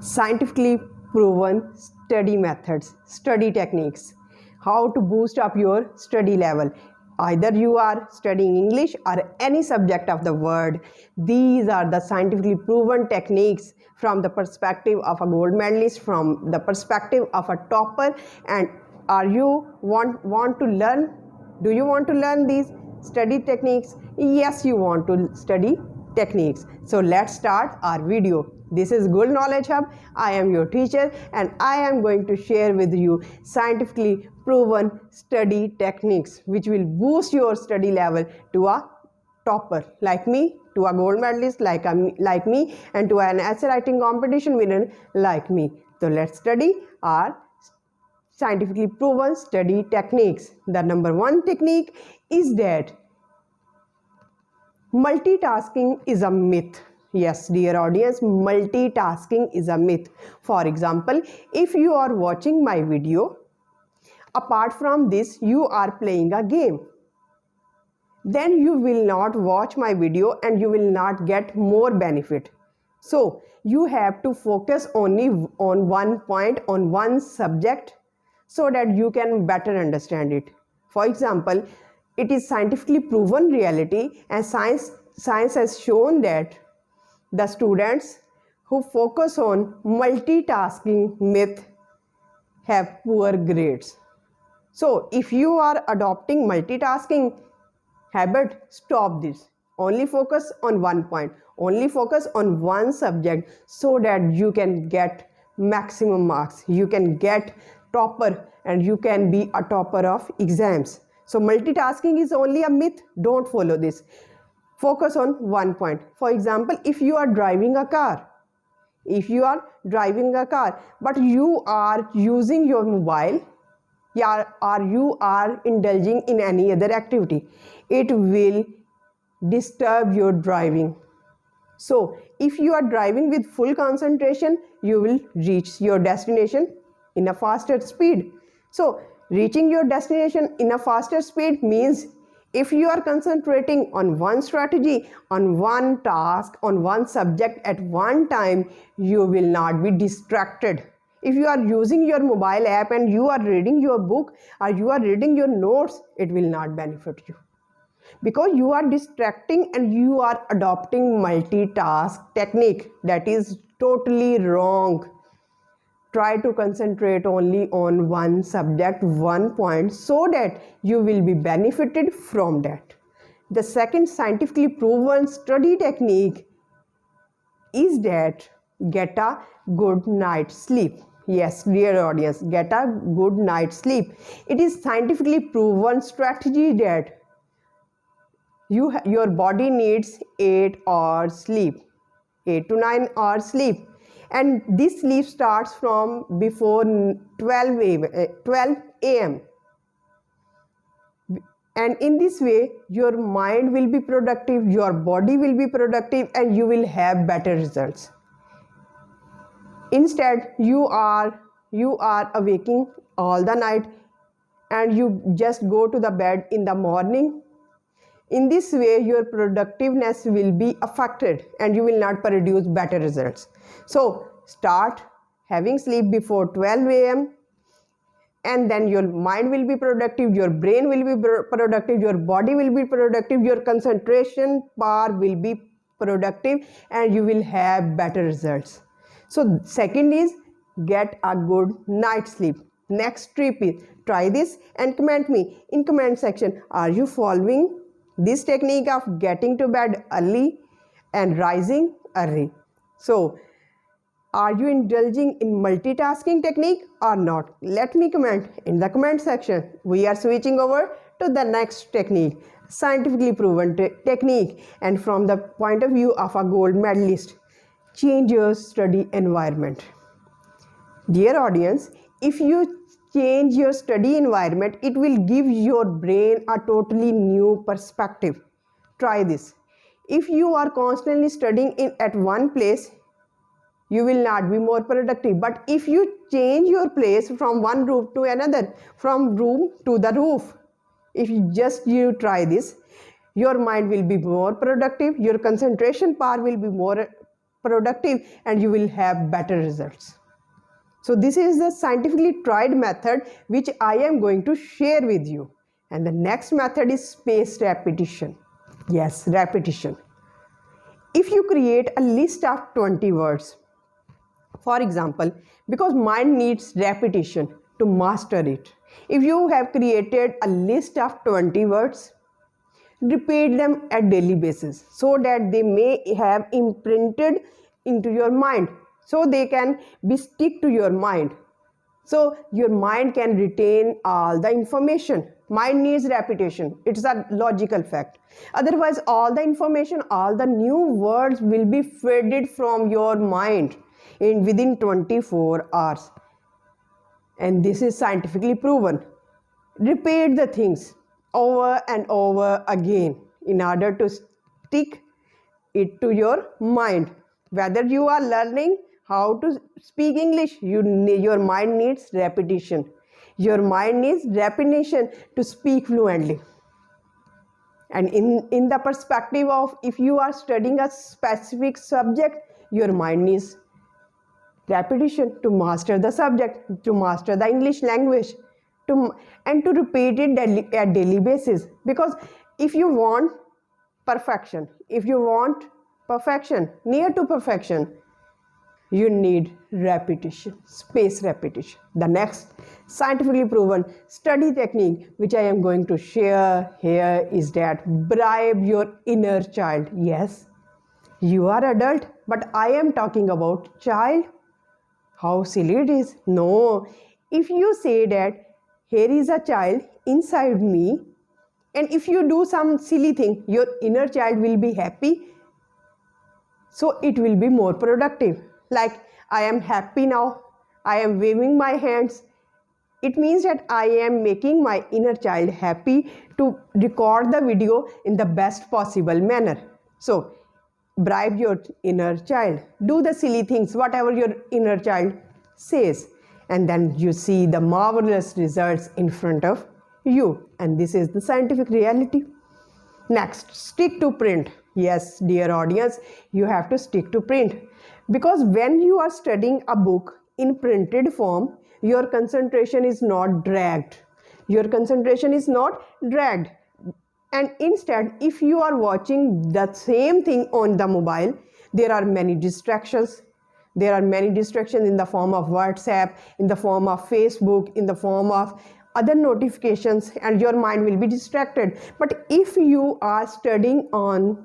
scientifically proven study methods, study techniques, how to boost up your study level. Either you are studying English or any subject of the world, these are the scientifically proven techniques from the perspective of a gold medalist, from the perspective of a topper. And are you want to learn? Do you want to learn these study techniques? Yes, you want to study techniques. So let's start our video. This is Good Knowledge Hub. I am your teacher and I am going to share with you scientifically proven study techniques which will boost your study level to a topper like me, to a gold medalist like me, and to an essay writing competition winner like me. So let's study our scientifically proven study techniques. The number one technique is that multitasking is a myth. Yes, dear audience, multitasking is a myth. For example, if you are watching my video, apart from this, you are playing a game. Then you will not watch my video and you will not get more benefit. So, you have to focus only on one point, on one subject, so that you can better understand it. For example, it is scientifically proven reality, and science has shown that the students who focus on multitasking myth have poor grades. So if you are adopting multitasking habit, stop this. Only focus on one point, only focus on one subject, so that you can get maximum marks, you can get topper, and you can be a topper of exams. So multitasking is only a myth. Don't follow this. Focus on one point. For example, if you are driving a car, but you are using your mobile, or you are indulging in any other activity, it will disturb your driving. So if you are driving with full concentration, you will reach your destination in a faster speed. So reaching your destination in a faster speed means if you are concentrating on one strategy, on one task, on one subject at one time, you will not be distracted. If you are using your mobile app and you are reading your book or you are reading your notes, it will not benefit you, because you are distracting and you are adopting multitask technique. That is totally wrong. Try to concentrate only on one subject, one point, so that you will be benefited from that. The second scientifically proven study technique is that get a good night's sleep. Yes, dear audience, get a good night's sleep. It is scientifically proven strategy that your body needs 8 hours sleep, 8 to 9 hours sleep. And this sleep starts from before 12 a.m. And in this way, your mind will be productive, your body will be productive, and you will have better results. Instead, you are awaking all the night and you just go to the bed in the morning. In this way, your productiveness will be affected and you will not produce better results. So start having sleep before 12 a.m. and then your mind will be productive, your brain will be productive, your body will be productive, your concentration power will be productive, and you will have better results. So second is get a good night's sleep. Next tip is try this and comment me in comment section. Are you following this technique of getting to bed early and rising early? So are you indulging in multitasking technique or not? Let me comment in the comment section. We are switching over to the next technique, scientifically proven technique, and from the point of view of a gold medalist. Change your study environment. Dear audience, if you change your study environment, it will give your brain a totally new perspective. Try this. If you are constantly studying at one place, you will not be more productive. But if you change your place from one room to another, from room to the roof, if you try this, your mind will be more productive, your concentration power will be more productive and you will have better results. So this is the scientifically tried method which I am going to share with you. And the next method is spaced repetition. Yes, repetition. If you create a list of 20 words, for example, because mind needs repetition to master it. If you have created a list of 20 words, repeat them at daily basis so that they may have imprinted into your mind, so they can be stick to your mind, so your mind can retain all the information. Mind needs repetition, it's a logical fact. Otherwise all the information, all the new words will be faded from your mind within 24 hours, and this is scientifically proven. Repeat the things over and over again in order to stick it to your mind. Whether you are learning how to speak English, your mind needs repetition. Your mind needs repetition to speak fluently. And in the perspective of if you are studying a specific subject, your mind needs repetition to master the subject, to master the English language, and to repeat it at daily basis. Because if you want perfection, if you want perfection, near to perfection, you need repetition, spaced repetition. The next scientifically proven study technique which I am going to share here is that bribe your inner child. Yes, you are adult, but I am talking about child. How silly it is. No, if you say that here is a child inside me, and if you do some silly thing, your inner child will be happy, so it will be more productive. Like, I am happy now, I am waving my hands. It means that I am making my inner child happy to record the video in the best possible manner. So bribe your inner child, do the silly things, whatever your inner child says, and then you see the marvelous results in front of you. And this is the scientific reality. Next, stick to print. Yes, dear audience, you have to stick to print, because when you are studying a book in printed form, your concentration is not dragged. Your concentration is not dragged. And instead, if you are watching the same thing on the mobile, there are many distractions. There are many distractions in the form of WhatsApp, in the form of Facebook, in the form of other notifications, and your mind will be distracted. But if you are studying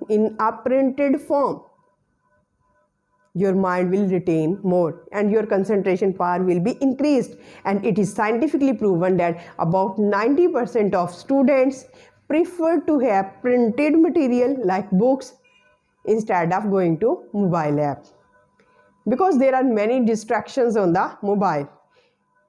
in a printed form, your mind will retain more and your concentration power will be increased. And it is scientifically proven that about 90% of students prefer to have printed material like books instead of going to mobile app, because there are many distractions on the mobile.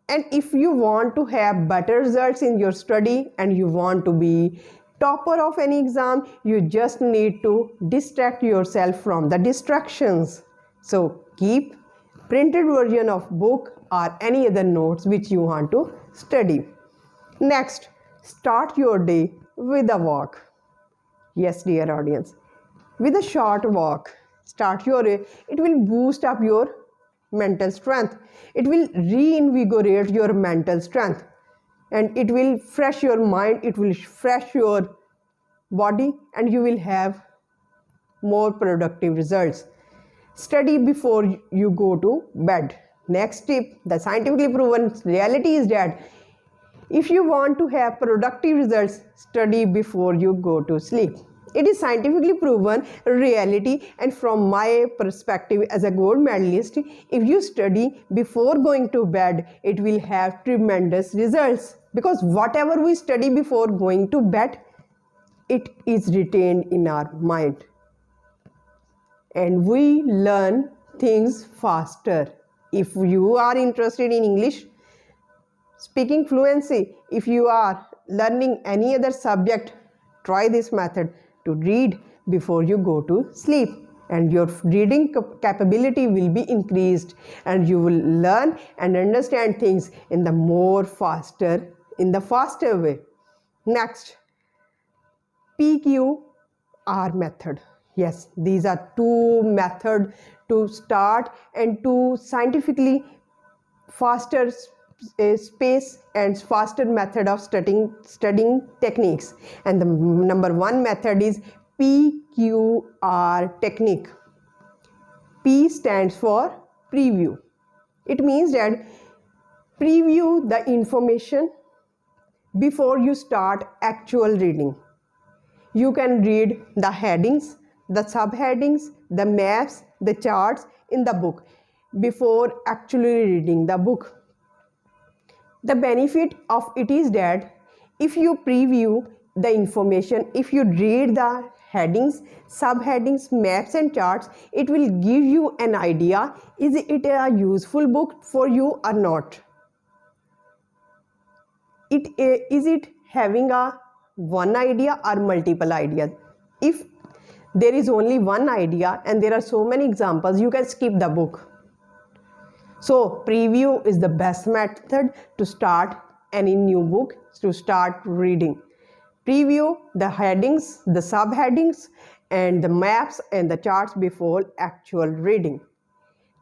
And if you want to have better results in your study and you want to be topper of any exam, you just need to distract yourself from the distractions. So keep printed version of book or any other notes which you want to study. Next, start your day with a walk. Yes, dear audience, with a short walk, start your day. It will boost up your mental strength. It will reinvigorate your mental strength, and it will fresh your mind, it will fresh your body, and you will have more productive results. Study before you go to bed. Next tip, the scientifically proven reality is that if you want to have productive results, study before you go to sleep. It is scientifically proven reality, and from my perspective as a gold medalist, if you study before going to bed, it will have tremendous results, because whatever we study before going to bed, it is retained in our mind, and we learn things faster. If you are interested in English speaking fluency, if you are learning any other subject, try this method to read before you go to sleep, and your reading capability will be increased, and you will learn and understand things in the faster way. Next, PQR method. Yes, these are two methods to start and to scientifically faster space and faster method of studying techniques. And the number one method is PQR technique. P stands for preview. It means that preview the information before you start actual reading. You can read the headings, the subheadings, the maps, the charts in the book before actually reading the book. The benefit of it is that if you preview the information, if you read the headings, subheadings, maps and charts, it will give you an idea, is it a useful book for you or not? Is it having a one idea or multiple ideas? If there is only one idea and there are so many examples, you can skip the book. So preview is the best method to start any new book, to start reading. Preview the headings, the subheadings and the maps and the charts before actual reading.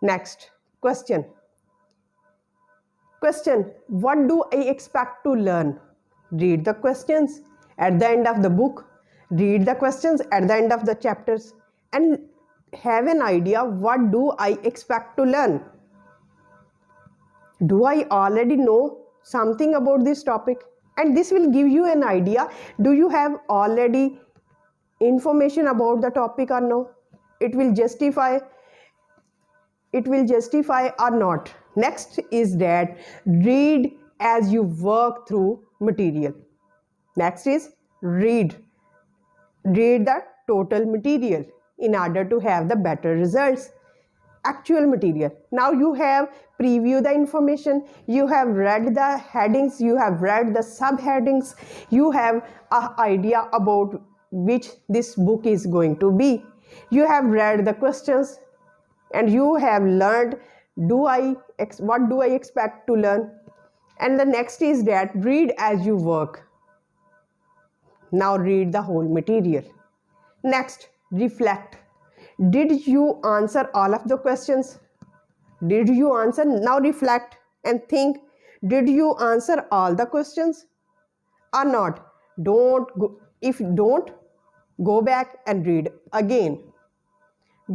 Next question. Question, what do I expect to learn? Read the questions at the end of the book. Read the questions at the end of the chapters and have an idea, what do I expect to learn? Do I already know something about this topic? And this will give you an idea, do you have already information about the topic or no? It will justify or not. Next is that read as you work through material. Next is read the total material in order to have the better results. Actual material. Now you have previewed the information, you have read the headings, you have read the subheadings, you have an idea about which this book is going to be. You have read the questions and you have learned what do I expect to learn. And the next is that read as you work. Now read the whole material. Next, reflect. Did you answer all of the questions? Did you answer? Now reflect and think, did you answer all the questions or not? If don't, go back and read again.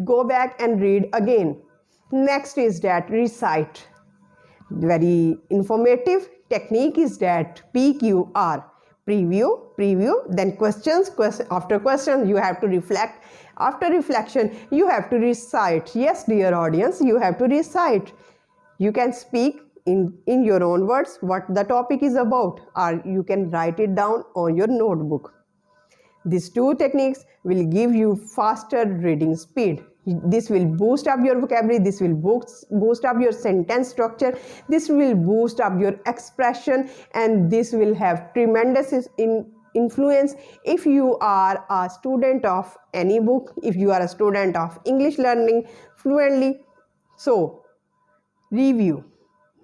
Go back and read again. Next is that recite. Very informative technique is that PQR. Preview, then questions, after questions you have to reflect. After reflection, you have to recite. Yes, dear audience, you have to recite. You can speak in your own words what the topic is about, or you can write it down on your notebook. These two techniques will give you faster reading speed. This will boost up your vocabulary, this will boost up your sentence structure, this will boost up your expression, and this will have tremendous influence if you are a student of any book, if you are a student of English learning fluently. So review.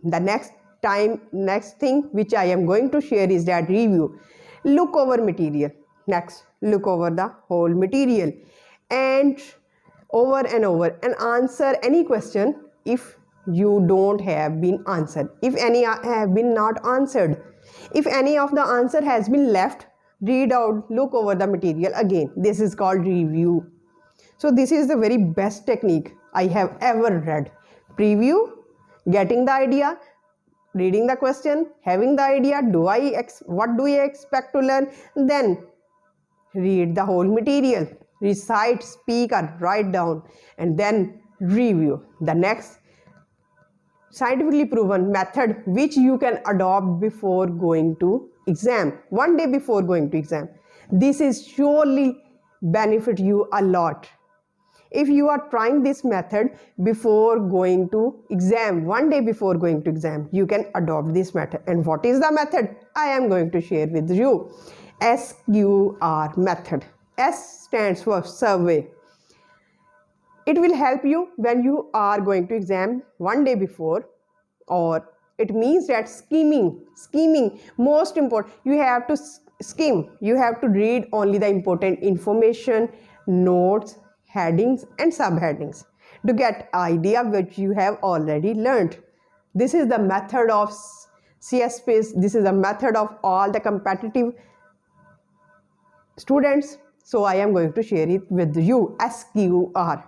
The next thing which I am going to share is that review. Look over material. Next, look over the whole material and over and over and answer any question if you don't have been answered. If any have been not answered, if any of the answer has been left, read out, look over the material again. This is called review. So this is the very best technique I have ever read. Preview, getting the idea, reading the question, having the idea, what do I expect to learn, then read the whole material, recite, speak or write down, and then review. The next scientifically proven method which you can adopt before going to exam, one day before going to exam. This is surely benefit you a lot. If you are trying this method before going to exam, one day before going to exam, you can adopt this method. And what is the method? I am going to share with you. SQR method. S stands for survey. It will help you when you are going to exam one day before, or it means that scheming, most important. You have to skim, you have to read only the important information, notes headings and subheadings to get idea which you have already learned. This is the method of CSPs. This is the method of all the competitive students. So I am going to share it with you. SQR.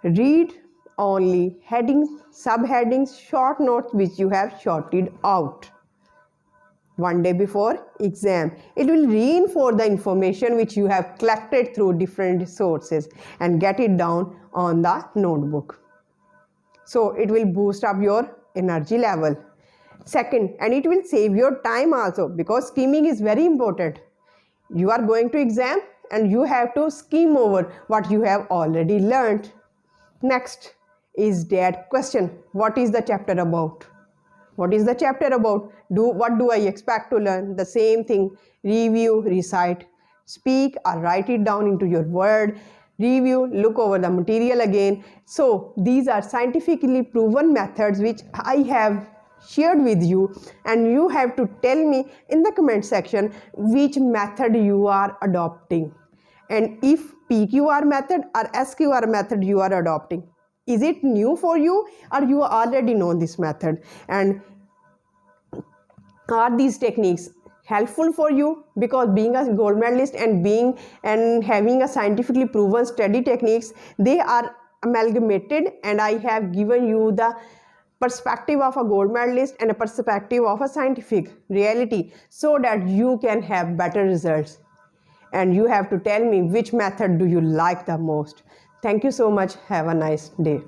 Read only headings, subheadings, short notes which you have shorted out. One day before exam, it will reinforce the information which you have collected through different sources and get it down on the notebook. So it will boost up your energy level. Second, and it will save your time also, because skimming is very important. You are going to exam and you have to skim over what you have already learned. Next is that question. What is the chapter about? What is the chapter about? What do I expect to learn? The same thing. Review, recite, speak or write it down into your word. Review, look over the material again. So these are scientifically proven methods which I have shared with you, and you have to tell me in the comment section which method you are adopting, and if PQR method or SQR method you are adopting. Is it new for you or you already know this method? And are these techniques helpful for you? Because being a gold medalist and having a scientifically proven study techniques, they are amalgamated, and I have given you the perspective of a gold medalist and a perspective of a scientific reality, so that you can have better results. And you have to tell me which method do you like the most. Thank you so much. Have a nice day.